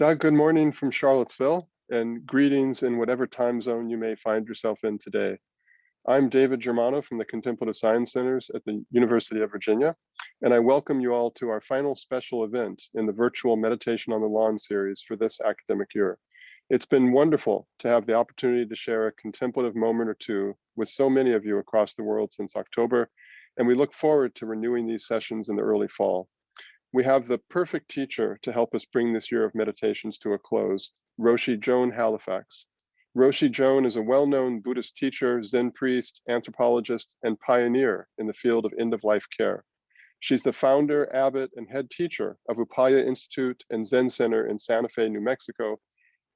Doug, good morning from Charlottesville, and greetings in whatever time zone you may find yourself in today. I'm David Germano from the Contemplative Science Centers at the University of Virginia, and I welcome you all to our final special event in the virtual Meditation on the Lawn series for this academic year. It's been wonderful to have the opportunity to share a contemplative moment or two with so many of you across the world since October, and we look forward to renewing these sessions in the early fall. We have the perfect teacher to help us bring this year of meditations to a close, Roshi Joan Halifax. Roshi Joan is a well-known Buddhist teacher, Zen priest, anthropologist, and pioneer in the field of end-of-life care. She's the founder, abbot, and head teacher of Upaya Institute and Zen Center in Santa Fe, New Mexico.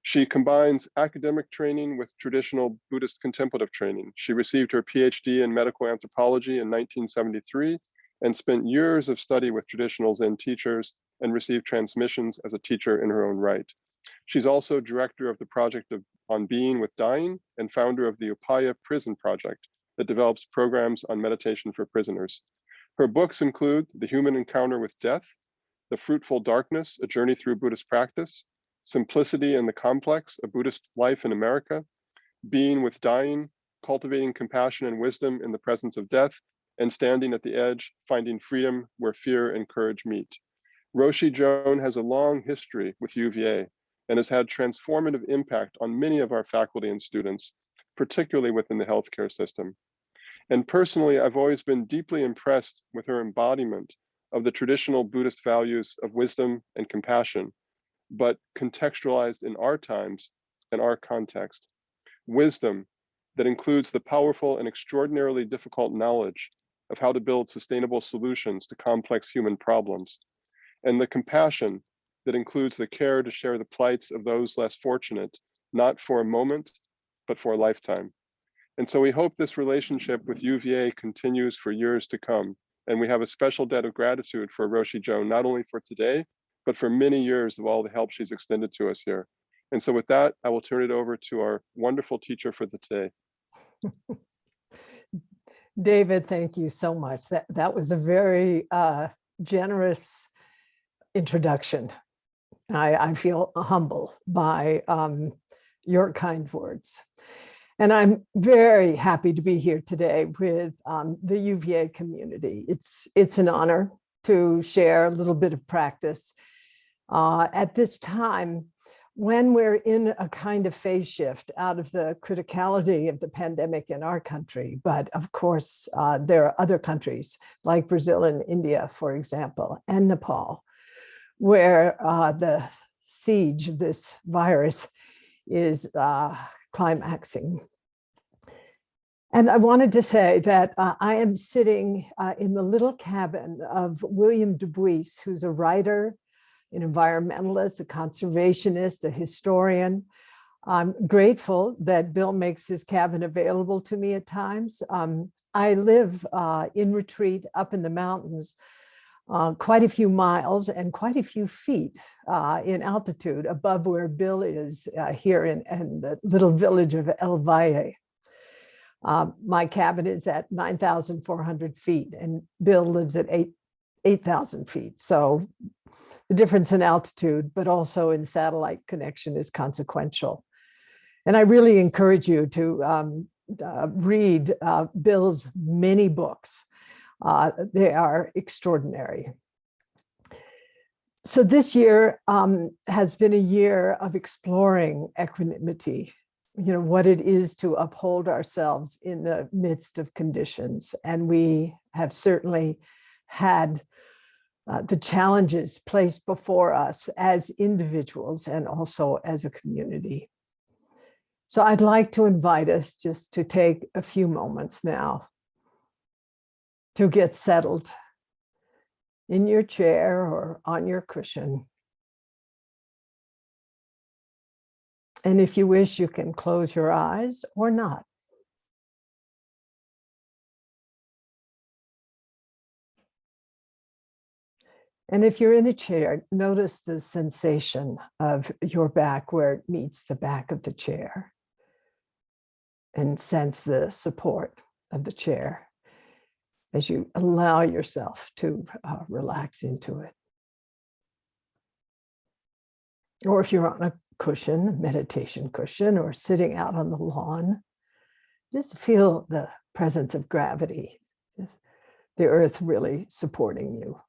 She combines academic training with traditional Buddhist contemplative training. She received her PhD in medical anthropology in 1973 and spent years of study with traditional Zen teachers and received transmissions as a teacher in her own right. She's also director of the project on Being with Dying and founder of the Upaya Prison Project that develops programs on meditation for prisoners. Her books include The Human Encounter with Death, The Fruitful Darkness, A Journey Through Buddhist Practice, Simplicity and the Complex, A Buddhist Life in America, Being with Dying, Cultivating Compassion and Wisdom in the Presence of Death, and Standing at the Edge, Finding Freedom Where Fear and Courage Meet. Roshi Joan has a long history with UVA and has had transformative impact on many of our faculty and students, particularly within the healthcare system. And personally, I've always been deeply impressed with her embodiment of the traditional Buddhist values of wisdom and compassion, but contextualized in our times and our context. Wisdom that includes the powerful and extraordinarily difficult knowledge of how to build sustainable solutions to complex human problems, and the compassion that includes the care to share the plights of those less fortunate, not for a moment, but for a lifetime. And so we hope this relationship with UVA continues for years to come. And we have a special debt of gratitude for Roshi Joan, not only for today, but for many years of all the help she's extended to us here. And so with that, I will turn it over to our wonderful teacher for the day. David, thank you so much. That was a very generous introduction. I feel humble by your kind words. And I'm very happy to be here today with the UVA community. It's an honor to share a little bit of practice at this time when we're in a kind of phase shift out of the criticality of the pandemic in our country. But of course, there are other countries like Brazil and India, for example, and Nepal, where the siege of this virus is climaxing. And I wanted to say that I am sitting in the little cabin of William Du Bois, who's a writer, an environmentalist, a conservationist, a historian. I'm grateful that Bill makes his cabin available to me at times. I live in retreat up in the mountains, quite a few miles and quite a few feet in altitude above where Bill is here in the little village of El Valle. My cabin is at 9,400 feet and Bill lives at 8,000 feet. So the difference in altitude, but also in satellite connection is consequential. And I really encourage you to read Bill's many books. They are extraordinary. So this year has been a year of exploring equanimity, what it is to uphold ourselves in the midst of conditions. And we have certainly had the challenges placed before us as individuals and also as a community. So I'd like to invite us just to take a few moments now to get settled in your chair or on your cushion. And if you wish, you can close your eyes or not. And if you're in a chair, notice the sensation of your back where it meets the back of the chair, and sense the support of the chair as you allow yourself to relax into it. Or if you're on a cushion, meditation cushion, or sitting out on the lawn, just feel the presence of gravity, the earth really supporting you.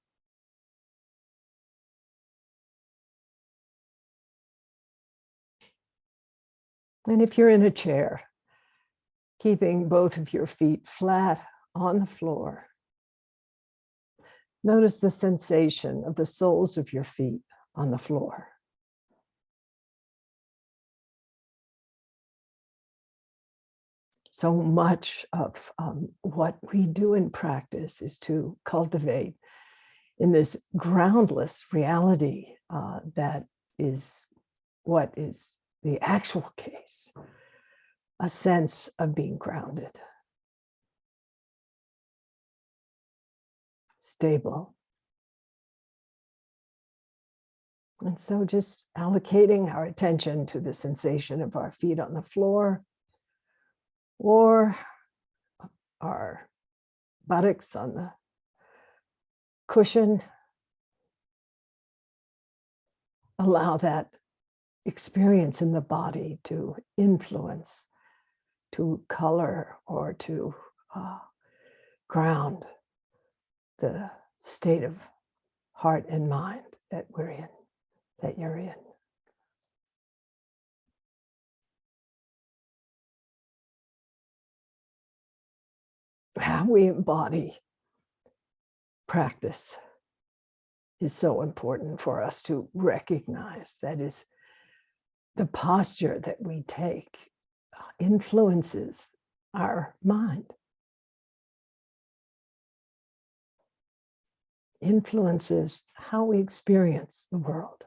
And if you're in a chair, keeping both of your feet flat on the floor, notice the sensation of the soles of your feet on the floor. So much of what we do in practice is to cultivate in this groundless reality that is what is the actual case, a sense of being grounded, stable. And so just allocating our attention to the sensation of our feet on the floor or our buttocks on the cushion. Allow that experience in the body to influence, to color, or to ground the state of heart and mind that we're in, that you're in. How we embody practice is so important for us to recognize. That is, the posture that we take influences our mind, influences how we experience the world.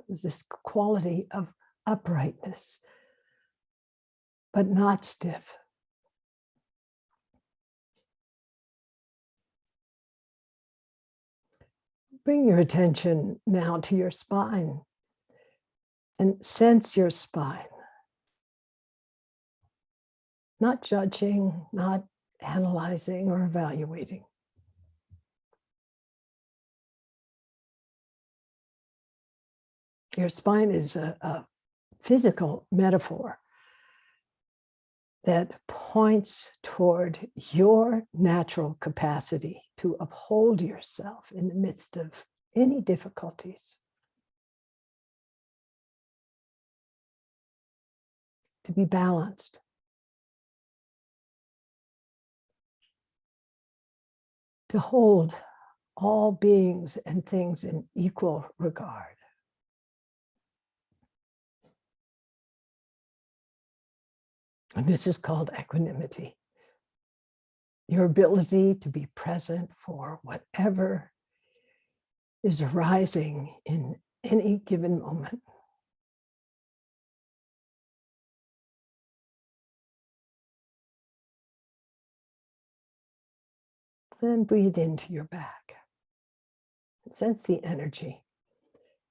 There's this quality of uprightness, but not stiff. Bring your attention now to your spine and sense your spine. Not judging, not analyzing or evaluating. Your spine is a physical metaphor that points toward your natural capacity to uphold yourself in the midst of any difficulties. To be balanced. To hold all beings and things in equal regard. And this is called equanimity. Your ability to be present for whatever is arising in any given moment. Then breathe into your back. Sense the energy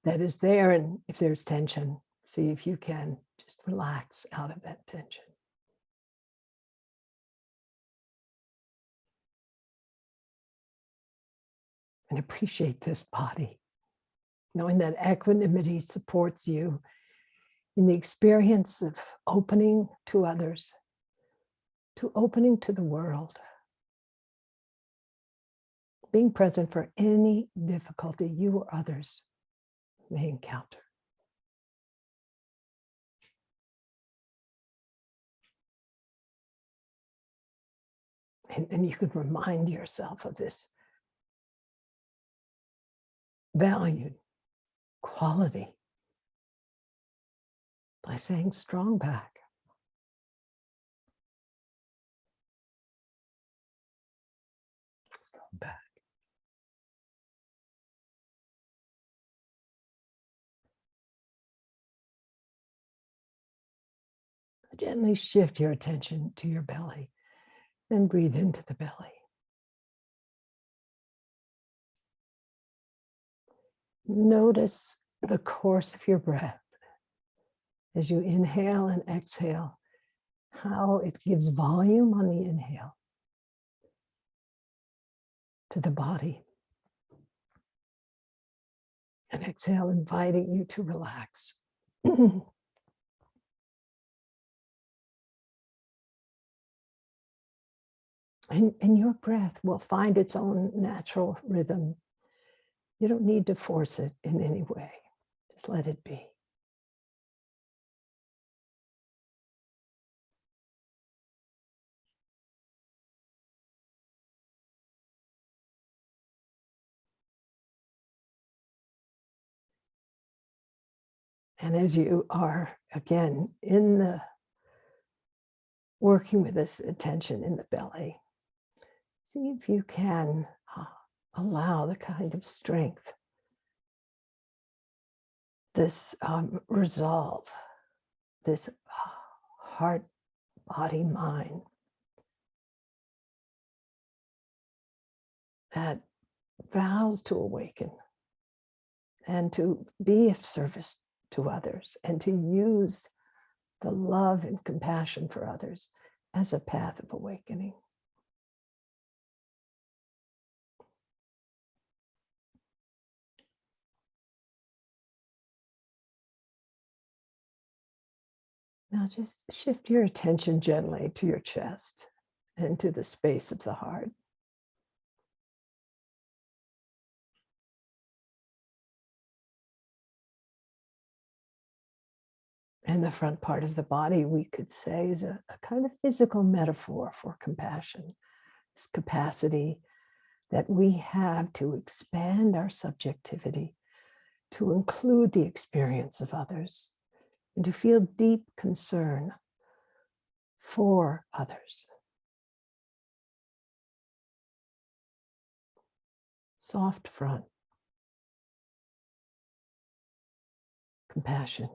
that is there, and if there's tension, see if you can just relax out of that tension. And appreciate this body, knowing that equanimity supports you in the experience of opening to others, to opening to the world, being present for any difficulty you or others may encounter. And you can remind yourself of this valued quality by saying strong back. Strong back. Gently shift your attention to your belly and breathe into the belly. Notice the course of your breath as you inhale and exhale, how it gives volume on the inhale to the body, And exhale, inviting you to relax. And your breath will find its own natural rhythm. You don't need to force it in any way. Just let it be. And as you are, again, in the working with this attention in the belly, see if you can allow the kind of strength, this resolve, this heart, body, mind that vows to awaken and to be of service to others and to use the love and compassion for others as a path of awakening. Now just shift your attention gently to your chest and to the space of the heart. And the front part of the body, we could say, is a kind of physical metaphor for compassion. This capacity that we have to expand our subjectivity, to include the experience of others, and to feel deep concern for others. Soft front, compassion.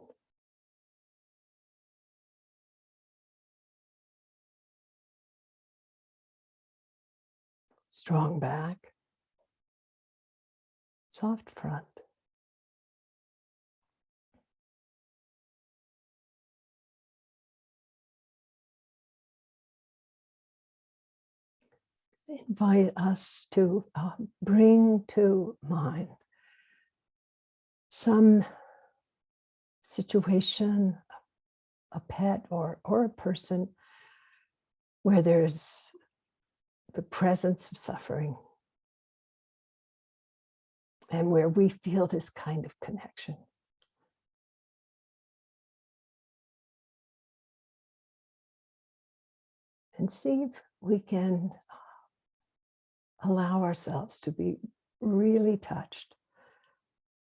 Strong back, soft front. Invite us to bring to mind some situation, a pet or a person where there's the presence of suffering and where we feel this kind of connection. And see if we can allow ourselves to be really touched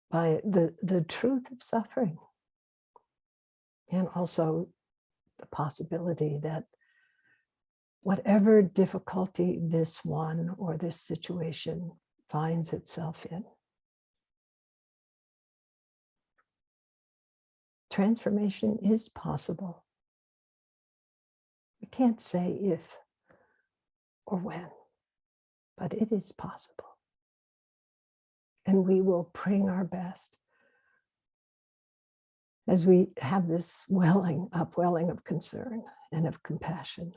by the truth of suffering, and also the possibility that whatever difficulty this one or this situation finds itself in, transformation is possible. We can't say if or when, but it is possible. And we will bring our best as we have this upwelling of concern and of compassion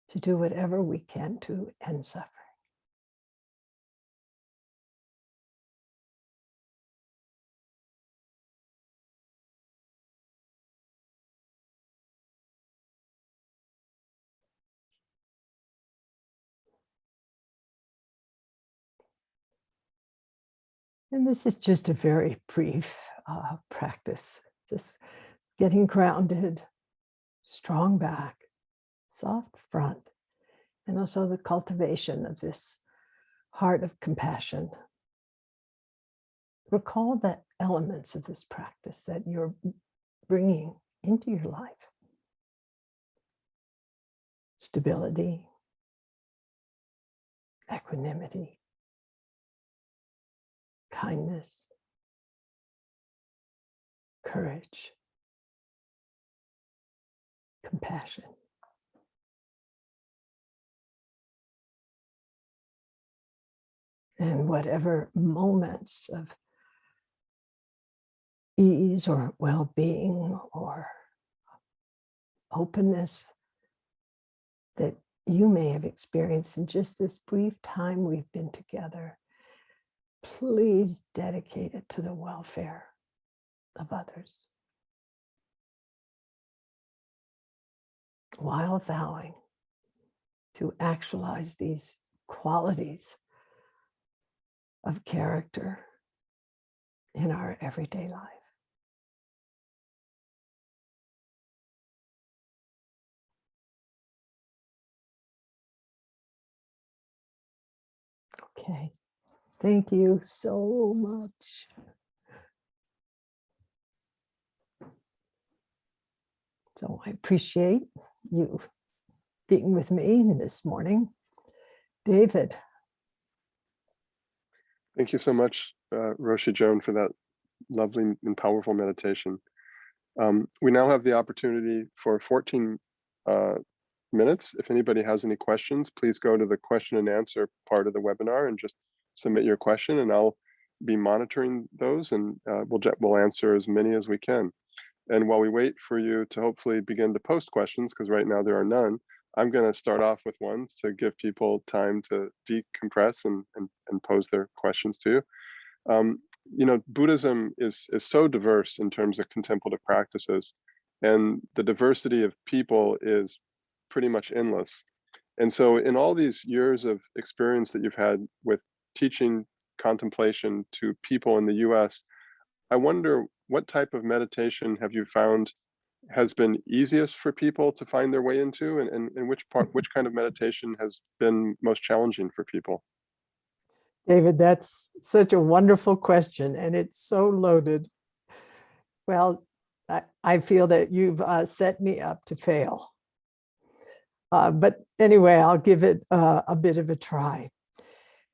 to do whatever we can to end suffering. And this is just a very brief practice, just getting grounded, strong back, soft front, and also the cultivation of this heart of compassion. Recall the elements of this practice that you're bringing into your life. Stability, equanimity, kindness, courage, compassion. And whatever moments of ease or well-being or openness that you may have experienced in just this brief time we've been together, please dedicate it to the welfare of others, while vowing to actualize these qualities of character in our everyday life. Okay, thank you so much. So I appreciate you being with me this morning. David. Thank you so much, Roshi Joan, for that lovely and powerful meditation. We now have the opportunity for 14 minutes. If anybody has any questions, please go to the question and answer part of the webinar and just submit your question, and I'll be monitoring those, and we'll answer as many as we can. And while we wait for you to hopefully begin to post questions, because right now there are none, I'm going to start off with one to give people time to decompress and pose their questions to you. You know, Buddhism is so diverse in terms of contemplative practices, and the diversity of people is pretty much endless. And so in all these years of experience that you've had with teaching contemplation to people in the US, I wonder what type of meditation have you found has been easiest for people to find their way into, and which kind of meditation has been most challenging for people? David, that's such a wonderful question, and it's so loaded. Well, I feel that you've set me up to fail. But anyway, I'll give it a bit of a try.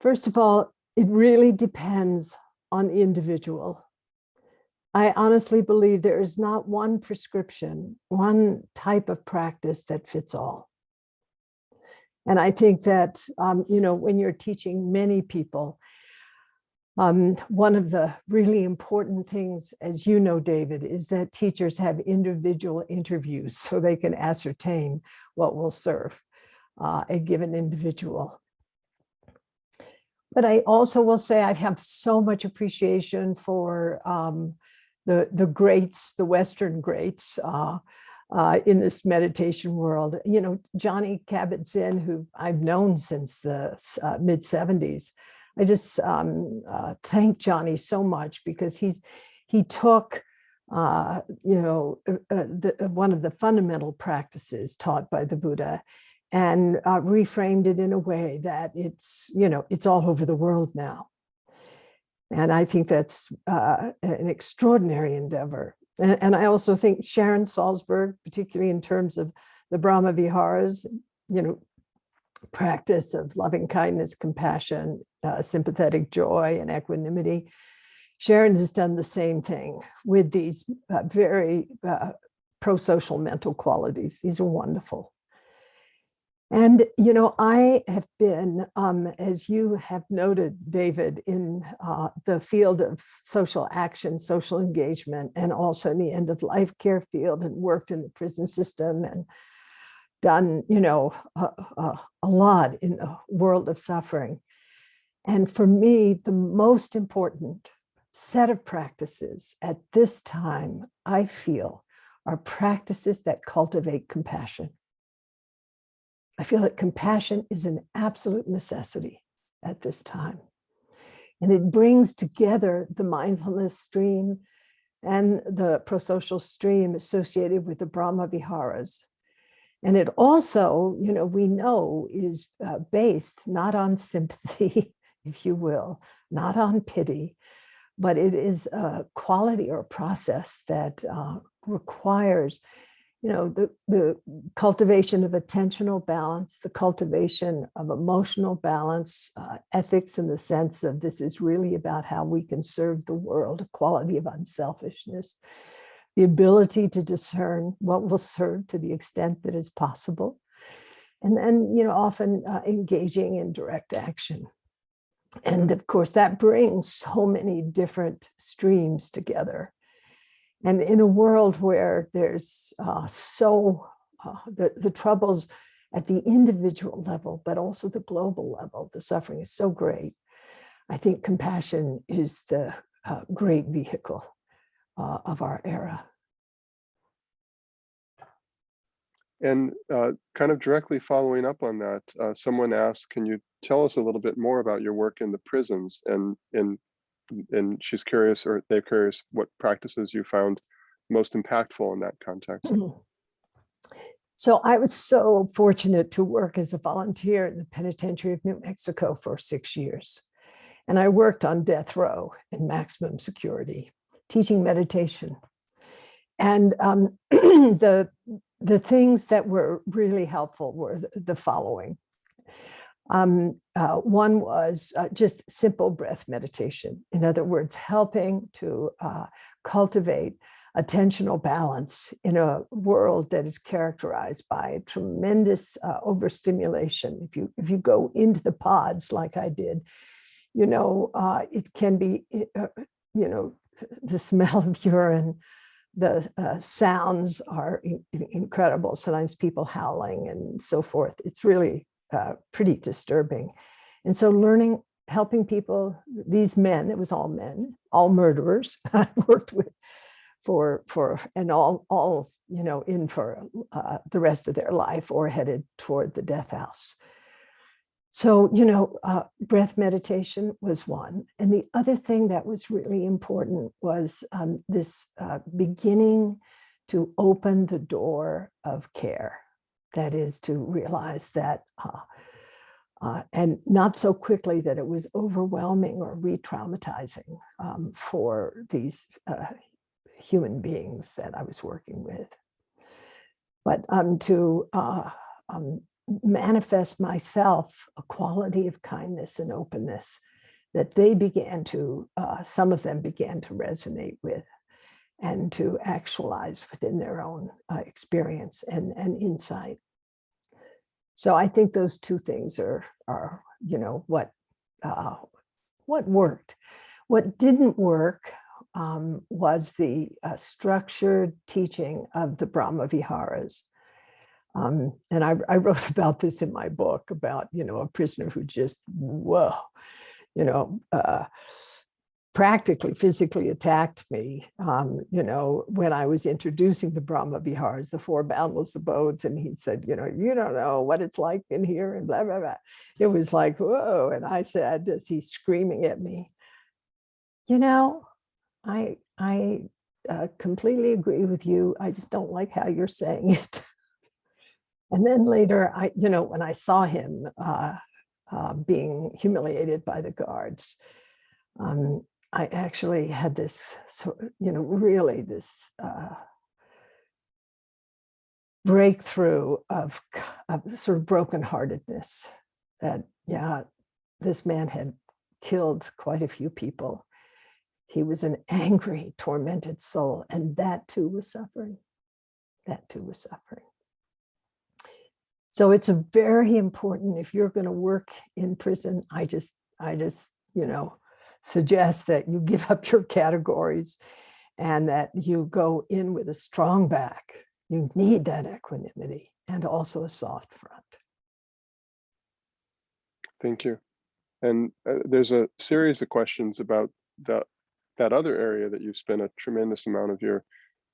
First of all, it really depends on the individual. I honestly believe there is not one prescription, one type of practice that fits all. And I think that, you know, when you're teaching many people, one of the really important things, as you know, David, is that teachers have individual interviews so they can ascertain what will serve a given individual. But I also will say I have so much appreciation for the greats, the Western greats in this meditation world. You know, Johnny Kabat-Zinn, who I've known since the mid-70s. I just thank Johnny so much, because he took you know, one of the fundamental practices taught by the Buddha and reframed it in a way that it's, you know, it's all over the world now. And I think that's an extraordinary endeavor. And I also think Sharon Salzberg, particularly in terms of the Brahma Viharas, you know, practice of loving kindness, compassion, sympathetic joy, and equanimity. Sharon has done the same thing with these very pro-social mental qualities. These are wonderful. And, you know, I have been, as you have noted, David, in the field of social action, social engagement, and also in the end of life care field, and worked in the prison system and done, you know, a lot in the world of suffering. And for me, the most important set of practices at this time, I feel, are practices that cultivate compassion. I feel that compassion is an absolute necessity at this time. And it brings together the mindfulness stream and the prosocial stream associated with the Brahma Viharas. And it also, you know, we know is based not on sympathy, if you will, not on pity, but it is a quality or a process that requires, you know, the cultivation of attentional balance, the cultivation of emotional balance, ethics in the sense of this is really about how we can serve the world, a quality of unselfishness, the ability to discern what will serve to the extent that is possible, and then, you know, often engaging in direct action. And of course, that brings so many different streams together. And in a world where there's the troubles at the individual level, but also the global level, the suffering is so great. I think compassion is the great vehicle of our era. And kind of directly following up on that, someone asked, can you tell us a little bit more about your work in the prisons? And she's curious, or they're curious, what practices you found most impactful in that context. So I was so fortunate to work as a volunteer in the Penitentiary of New Mexico for 6 years. And I worked on death row in maximum security, teaching meditation. And the things that were really helpful were the following. One was just simple breath meditation. In other words, helping to cultivate attentional balance in a world that is characterized by tremendous overstimulation. If you go into the pods like I did, it can be, the smell of urine, the sounds are incredible. Sometimes people howling and so forth. It's really pretty disturbing. And so helping people, these men, it was all men, all murderers I worked with and all in for the rest of their life or headed toward the death house. So, breath meditation was one. And the other thing that was really important was this beginning to open the door of care. That is to realize that, and not so quickly that it was overwhelming or re-traumatizing for these human beings that I was working with. But to manifest myself a quality of kindness and openness that they began to, some of them began to resonate with and to actualize within their own experience and insight. So I think those two things are what worked. What didn't work was the structured teaching of the Brahma Viharas. And I wrote about this in my book about, a prisoner who just, practically physically attacked me, when I was introducing the Brahma Viharas, the four boundless abodes. And he said, you don't know what it's like in here and blah, blah, blah. It was like, whoa. And I said, as he's screaming at me, I completely agree with you. I just don't like how you're saying it. And then later, when I saw him being humiliated by the guards, I actually had this, really this breakthrough of sort of brokenheartedness that, this man had killed quite a few people. He was an angry, tormented soul, and that too was suffering. That too was suffering. So it's a very important, if you're going to work in prison, I just, suggest that you give up your categories and that you go in with a strong back. You need that equanimity and also a soft front. Thank you. And there's a series of questions about that other area that you've spent a tremendous amount of your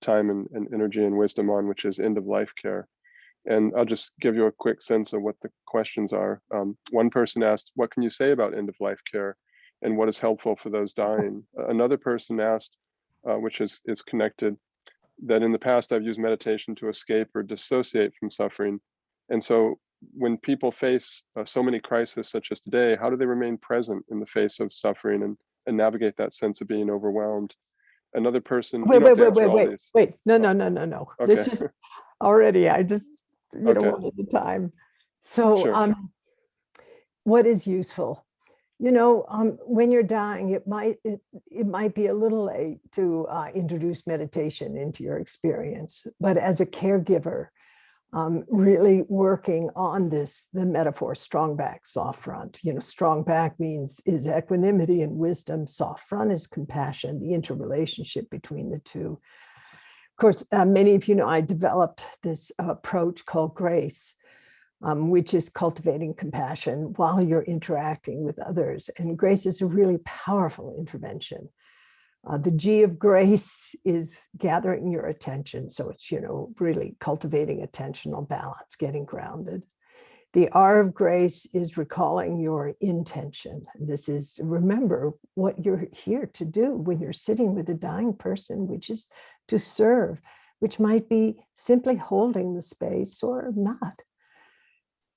time and energy and wisdom on, which is end-of-life care. And I'll just give you a quick sense of what the questions are. One person asked, what can you say about end-of-life care and what is helpful for those dying? Another person asked, which is connected, that in the past I've used meditation to escape or dissociate from suffering. And so when people face so many crises such as today, how do they remain present in the face of suffering and navigate that sense of being overwhelmed? Another person, Wait. No. Okay. This is already, I just, Okay. one at a time. So Sure. what is useful? When you're dying, it might be a little late to introduce meditation into your experience, but as a caregiver, really working on the metaphor, strong back, soft front. Strong back is equanimity and wisdom. Soft front is compassion, the interrelationship between the two. Of course, many of you know I developed this approach called grace, which is cultivating compassion while you're interacting with others. And grace is a really powerful intervention. The G of grace is gathering your attention. So it's, really cultivating attentional balance, getting grounded. The R of grace is recalling your intention. This is to remember what you're here to do when you're sitting with a dying person, which is to serve, which might be simply holding the space or not.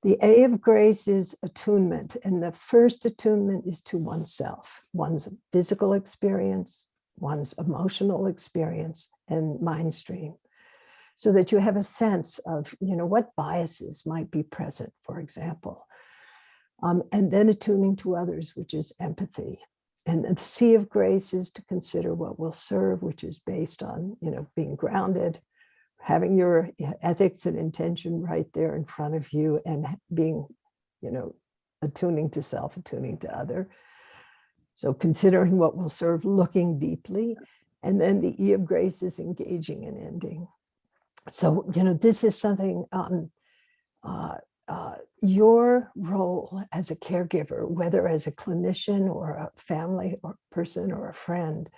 The A of grace is attunement. And the first attunement is to oneself, one's physical experience, one's emotional experience, and mind stream, so that you have a sense of, what biases might be present, for example. And then attuning to others, which is empathy. And the C of grace is to consider what will serve, which is based on, being grounded, having your ethics and intention right there in front of you, and being, attuning to self, attuning to other. So considering what will serve, looking deeply. And then the E of grace is engaging and ending. So, this is something, your role as a caregiver, whether as a clinician or a family or person or a friend,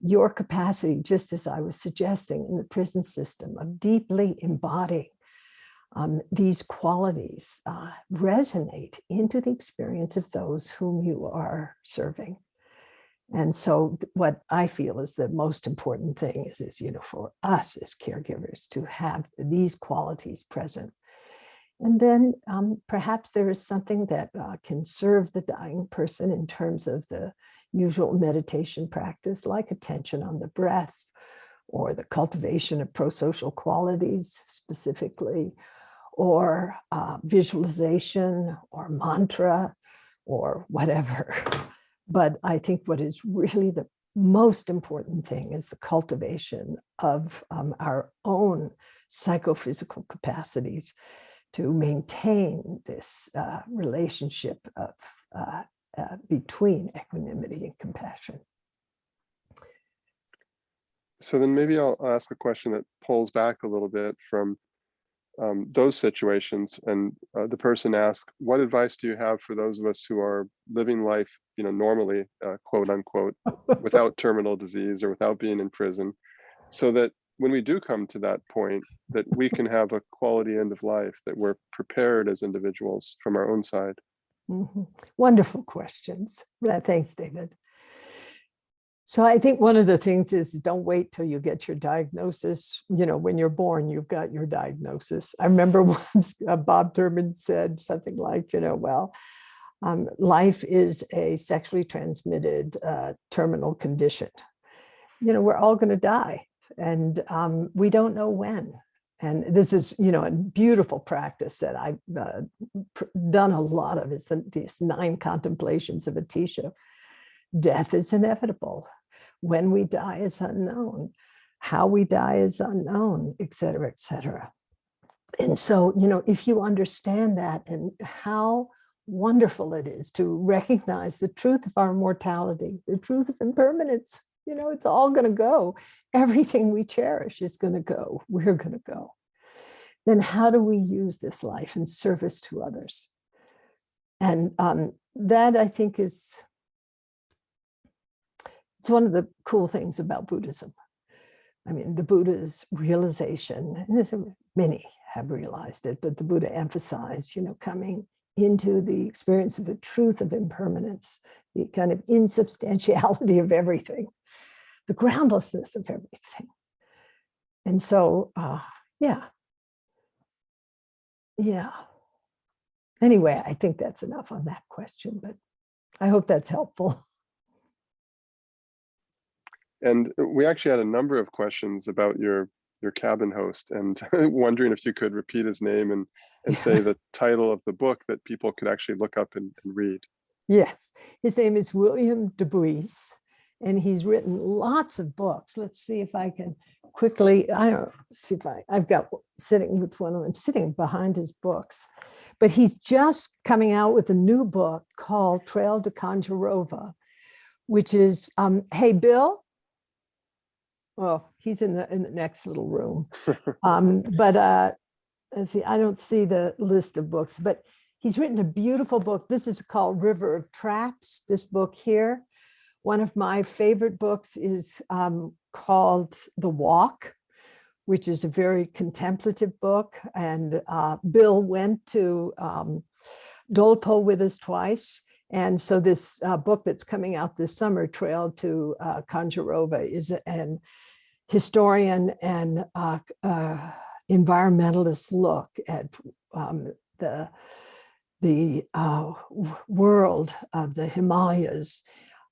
your capacity, just as I was suggesting in the prison system, of deeply embodying these qualities resonate into the experience of those whom you are serving. And so what I feel is the most important thing is, for us as caregivers to have these qualities present. And then perhaps there is something that can serve the dying person in terms of the usual meditation practice, like attention on the breath, or the cultivation of prosocial qualities specifically, or visualization, or mantra, or whatever. But I think what is really the most important thing is the cultivation of our own psychophysical capacities to maintain this relationship of between equanimity and compassion. So then maybe I'll ask a question that pulls back a little bit from those situations. And the person asks, what advice do you have for those of us who are living life, normally, quote unquote, without terminal disease or without being in prison, so that when we do come to that point, that we can have a quality end of life, that we're prepared as individuals from our own side? Mm-hmm. Wonderful questions. Thanks, David. So I think one of the things is, don't wait till you get your diagnosis. When you're born, you've got your diagnosis. I remember once Bob Thurman said something like, life is a sexually transmitted terminal condition. We're all going to die, and we don't know when. And this is, a beautiful practice that I've done a lot of, is these 9 contemplations of Atisha. Death is inevitable. When we die is unknown. How we die is unknown, et cetera, et cetera. And so, if you understand that, and how wonderful it is to recognize the truth of our mortality, the truth of impermanence, it's all going to go. Everything we cherish is going to go. We're going to go. Then how do we use this life in service to others? And that, I think, it's one of the cool things about Buddhism. I mean, the Buddha's realization, and many have realized it, but the Buddha emphasized, coming into the experience of the truth of impermanence, the kind of insubstantiality of everything, the groundlessness of everything. And so, yeah. Anyway, I think that's enough on that question, but I hope that's helpful. And we actually had a number of questions about your cabin host, and wondering if you could repeat his name and say the title of the book that people could actually look up and read. Yes, his name is William Dubuis, and he's written lots of books. Let's see if I can quickly, I've got sitting with one of them, sitting behind his books, but he's just coming out with a new book called Trail to Conjarova, which is, hey, Bill. Well, he's in the next little room. But let's see, I don't see the list of books, but he's written a beautiful book. This is called River of Traps, this book here. One of my favorite books is called The Walk, which is a very contemplative book. And Bill went to Dolpo with us twice. And so this book that's coming out this summer, Trail to Conjarova, is an historian and environmentalist look at the world of the Himalayas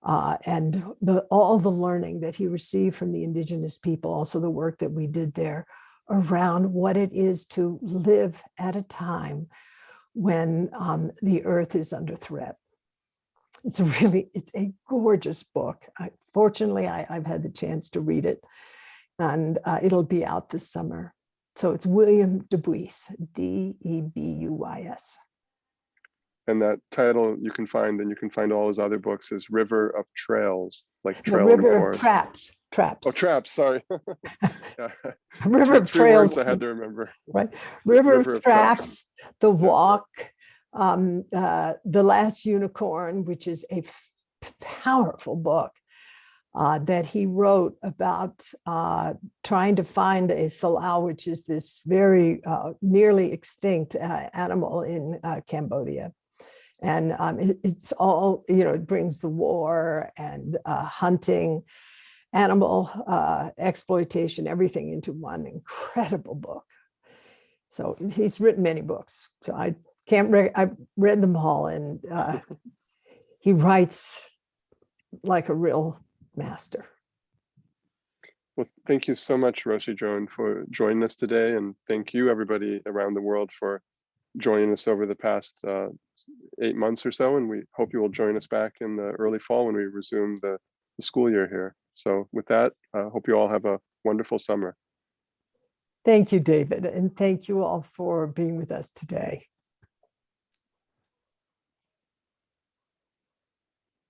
and all the learning that he received from the indigenous people, also the work that we did there around what it is to live at a time when the earth is under threat. It's a gorgeous book. Fortunately, I've had the chance to read it, and it'll be out this summer. So it's William Debuys, Debuys. And that title you can find, and you can find all his other books, is River of Trails, like The trail in the River of forest. Traps. Oh, Traps, sorry. Yeah. River of Three Trails. words I had to remember. Right. River of Traps. Traps, The Walk, The Last Unicorn, which is a powerful book that he wrote about trying to find a salau, which is this very nearly extinct animal in Cambodia. And it's all, it brings the war and hunting, animal exploitation, everything into one incredible book. So he's written many books. So I've read them all, and he writes like a real master. Well, thank you so much, Roshi Joan, for joining us today. And thank you, everybody around the world, for joining us over the past 8 months or so. And we hope you will join us back in the early fall when we resume the school year here. So with that, I hope you all have a wonderful summer. Thank you, David. And thank you all for being with us today.